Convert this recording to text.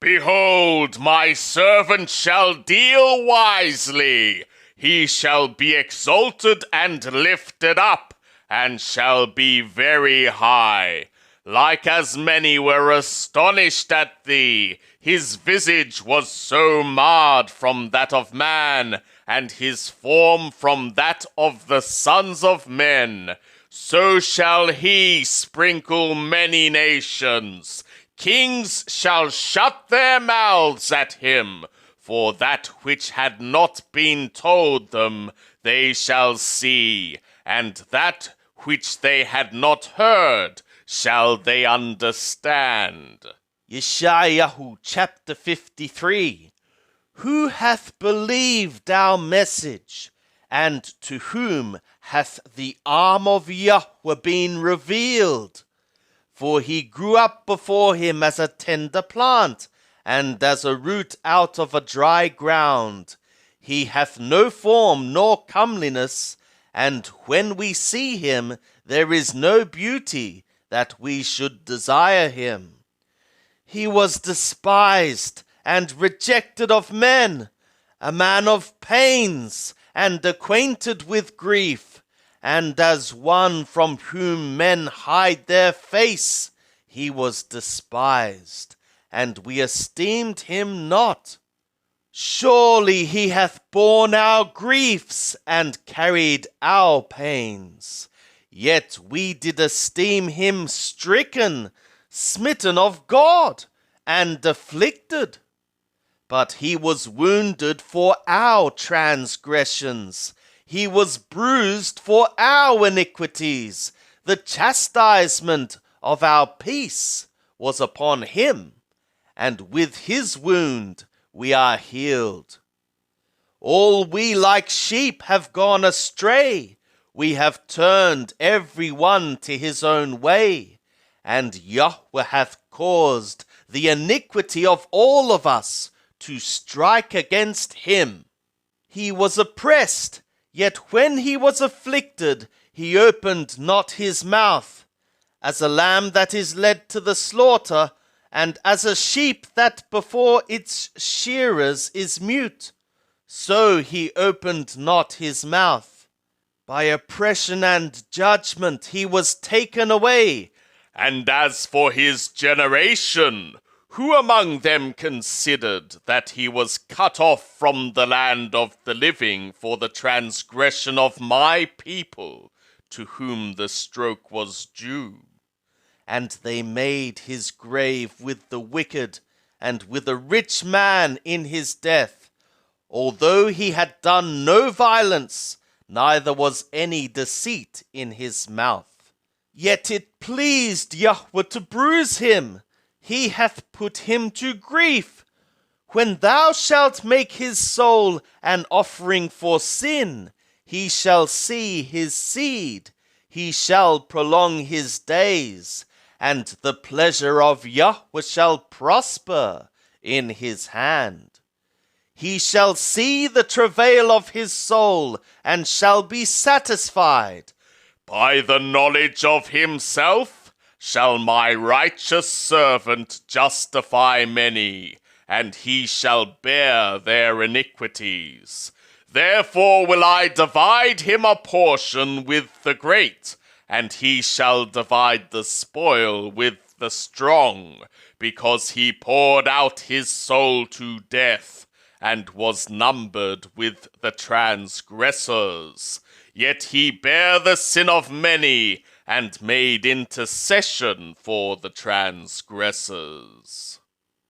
Behold, my servant shall deal wisely. He shall be exalted and lifted up, and shall be very high. Like as many were astonished at thee, his visage was so marred from that of man, and his form from that of the sons of men. So shall he sprinkle many nations. Kings shall shut their mouths at him, for that which had not been told them they shall see, and that which they had not heard shall they understand. Yeshayahu chapter 53. Who hath believed our message, and to whom hath the arm of Yahweh been revealed? For he grew up before him as a tender plant, and as a root out of a dry ground. He hath no form nor comeliness, and when we see him, there is no beauty that we should desire him. He was despised and rejected of men, a man of pains and acquainted with grief, and as one from whom men hide their face, he was despised, and we esteemed him not. Surely he hath borne our griefs and carried our pains. Yet we did esteem him stricken, smitten of God, and afflicted. But he was wounded for our transgressions. He was bruised for our iniquities. The chastisement of our peace was upon him, and with his wound we are healed. All we like sheep have gone astray. We have turned every one to his own way, and Yahweh hath caused the iniquity of all of us to strike against him. He was oppressed, yet when he was afflicted, he opened not his mouth. As a lamb that is led to the slaughter, and as a sheep that before its shearers is mute, so he opened not his mouth. By oppression and judgment he was taken away. And as for his generation, who among them considered that he was cut off from the land of the living for the transgression of my people, to whom the stroke was due? And they made his grave with the wicked, and with a rich man in his death, although he had done no violence, neither was any deceit in his mouth. Yet it pleased Yahweh to bruise him. He hath put him to grief. When thou shalt make his soul an offering for sin, he shall see his seed. He shall prolong his days, and the pleasure of Yahweh shall prosper in his hand. He shall see the travail of his soul, and shall be satisfied. By the knowledge of himself shall my righteous servant justify many, and he shall bear their iniquities. Therefore will I divide him a portion with the great, and he shall divide the spoil with the strong, because he poured out his soul to death, and was numbered with the transgressors. Yet he bare the sin of many, and made intercession for the transgressors.